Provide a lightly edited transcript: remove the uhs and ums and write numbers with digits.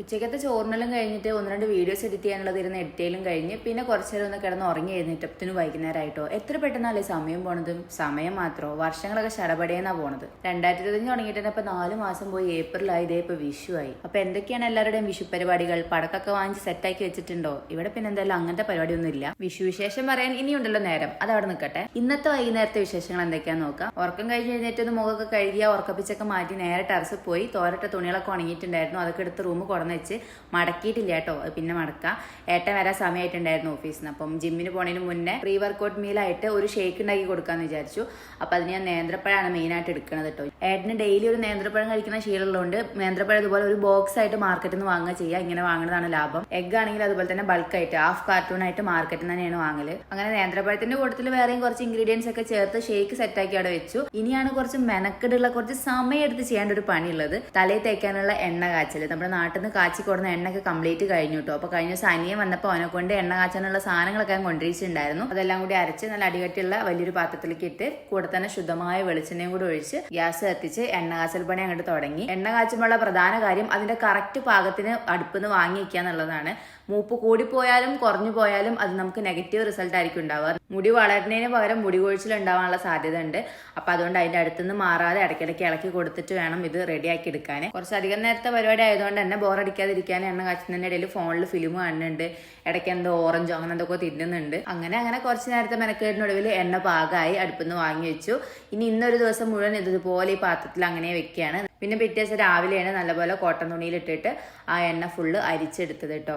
ഉച്ചക്കത്തെ ചോറിനെല്ലാം കഴിഞ്ഞിട്ട് ഒന്ന് രണ്ട് വീഡിയോസ് എഡിറ്റ് ചെയ്യാനുള്ളത് ഇരുന്ന് എഡിറ്റിലും കഴിഞ്ഞ് പിന്നെ കുറച്ചു നേരം ഒന്ന് കിടന്ന് ഉറങ്ങി എഴുന്നേറ്റത്തിന് വൈകുന്നേരമായിട്ടോ. എത്ര പെട്ടെന്നല്ലേ സമയം പോണത്. സമയം മാത്രമോ, വർഷങ്ങളൊക്കെ ശടപടയെന്നാ പോണത്. 2025 തുടങ്ങിയിട്ട് ഇപ്പൊ 4 മാസം പോയി. ഏപ്രിലായി, ഇതേ ഇപ്പൊ വിഷു ആയി. അപ്പൊ എന്തൊക്കെയാണ് എല്ലാവരുടെയും വിഷു പരിപാടികൾ? പടക്കൊക്കെ വാങ്ങിച്ച് സെറ്റാക്കി വെച്ചിട്ടുണ്ടോ? ഇവിടെ പിന്നെ എന്തായാലും അങ്ങനത്തെ പരിപാടിയൊന്നും ഇല്ല. വിഷു വിശേഷം പറയാൻ ഇനിയുണ്ടല്ലോ നേരം, അതവിടെ നിൽക്കട്ടെ. ഇന്നത്തെ വൈകുന്നേരത്തെ വിശേഷങ്ങൾ എന്തൊക്കെയാന്ന് നോക്കാം. ഉറക്കം കഴിഞ്ഞ് എഴുന്നേറ്റ് ഒന്ന് മുഖമൊക്കെ കഴുകിയ ഉറക്കപ്പിച്ചൊക്കെ മാറ്റി നേരെ ടെറസിൽ പോയി. തോരട്ട തുണികളൊക്കെ ഉണങ്ങിയിട്ടുണ്ടായിരുന്നു. അതൊക്കെ എടുത്ത് റൂം കൊടന്ന് വെച്ച് മടക്കിയിട്ടില്ല കേട്ടോ, പിന്നെ മടക്കാം. ഏട്ടൻ വരാൻ സമയമായിട്ടുണ്ടായിരുന്നു ഓഫീസിൽ നിന്ന്. അപ്പം ജിമ്മിന് പോണതിന് മുന്നേ പ്രീ വർക്കൗട്ട് മീലായിട്ട് ഒരു ഷേക്ക് ഉണ്ടാക്കി കൊടുക്കാന്ന് വിചാരിച്ചു. അപ്പൊ അതിന് ഞാൻ നേന്ത്രപ്പഴമാണ് മെയിനായിട്ട് എടുക്കുന്നത് കേട്ടോ. ഏട്ടന് ഡെയിലി ഒരു നേന്ത്രപ്പഴം കഴിക്കുന്ന ശീലമുള്ളതുകൊണ്ട് നേന്ത്രപ്പഴം ഇതുപോലെ ഒരു ബോക്സ് ആയിട്ട് മാർക്കറ്റിൽ നിന്ന് വാങ്ങുക ചെയ്യുക. ഇങ്ങനെ വാങ്ങുന്നതാണ് ലാഭം. എഗ് ആണെങ്കിൽ അതുപോലെ തന്നെ ബൾക്കായിട്ട് ഹാഫ് കാർട്ടൂൺ ആയിട്ട് മാർക്കറ്റിൽ നിന്ന് തന്നെയാണ് വാങ്ങല്. അങ്ങനെ നേന്ത്രപ്പഴത്തിന്റെ കൂട്ടത്തിൽ വേറെയും കുറച്ച് ഇൻഗ്രീഡിയൻസ് ഒക്കെ ചേർത്ത് ഷേക്ക് സെറ്റാക്കി അവിടെ വെച്ചു. ഇനിയാണ് കുറച്ച് മെനക്കെടുള്ള കുറച്ച് സമയം എടുത്ത് ചെയ്യേണ്ട ഒരു പണിയുള്ളത്. തലയിൽ തേക്കാനുള്ള എണ്ണ കാച്ചല്. നമ്മുടെ നാട്ടിൽ നിന്ന് കാച്ചി കൊടുന്ന എണ്ണയൊക്കെ കംപ്ലീറ്റ് കഴിഞ്ഞു കേട്ടോ. അപ്പൊ കഴിഞ്ഞ ദിവസം അനിയൻ വന്നപ്പോൾ അവനെ കൊണ്ട് എണ്ണ കാച്ചാനുള്ള സാധനങ്ങളൊക്കെ ഞാൻ കൊണ്ടുവച്ചിട്ടുണ്ടായിരുന്നു. അതെല്ലാം കൂടി അരച്ച് നല്ല അടികട്ടിയുള്ള വലിയൊരു പാത്രത്തിലേക്ക് ഇട്ട് കൂടെ തന്നെ ശുദ്ധമായ വെളിച്ചെണ്ണയും കൂടി ഒഴിച്ച് ഗ്യാസ് കത്തിച്ച് എണ്ണ കാച്ചൽ പണി അങ്ങോട്ട് തുടങ്ങി. എണ്ണ കാച്ചുമ്പോഴുള്ള പ്രധാന കാര്യം അതിന്റെ കറക്റ്റ് പാകത്തിന് അടുപ്പിന്ന് വാങ്ങി വെക്കുക എന്നുള്ളതാണ്. മൂപ്പ് കൂടിപ്പോയാലും കുറഞ്ഞു പോയാലും അത് നമുക്ക് നെഗറ്റീവ് റിസൾട്ട് ആയിരിക്കും ഉണ്ടാവുക. മുടി വളരുന്നതിന് പകരം മുടി കൊഴിച്ചിൽ ഉണ്ടാവാനുള്ള സാധ്യത ഉണ്ട്. അപ്പൊ അതുകൊണ്ട് അതിന്റെ അടുത്തുനിന്ന് മാറാതെ ഇടയ്ക്കിടയ്ക്ക് ഇളക്കി കൊടുത്തിട്ട് വേണം ഇത് റെഡിയാക്കി എടുക്കാൻ. കുറച്ചധികം നേരത്തെ പരിപാടി ആയതുകൊണ്ട് തന്നെ ബോറടിക്കാതിരിക്കാൻ എണ്ണ കാച്ചുന്നതിന്റെ ഇടയിൽ ഫോണിൽ ഫിലിം കാണുന്നുണ്ട്. ഇടയ്ക്ക് എന്തോ ഓറഞ്ചോ അങ്ങനെ എന്തൊക്കെ തിന്നുന്നുണ്ട്. അങ്ങനെ കുറച്ച് നേരത്തെ മെനക്കേടിനൊടുവിൽ എണ്ണ പാകമായി അടുപ്പിന്ന് വാങ്ങി വെച്ചു. ഇനി ഇന്നൊരു ദിവസം മുഴുവൻ ഇതുപോലെ ഈ പാത്രത്തിൽ അങ്ങനെ വെക്കുകയാണ്. പിന്നെ പിറ്റേ ദിവസം രാവിലെയാണ് നല്ലപോലെ കോട്ടൺ തുണിയിൽ ഇട്ടിട്ട് ആ എണ്ണ ഫുള്ള് അരിച്ചെടുത്തത് കേട്ടോ.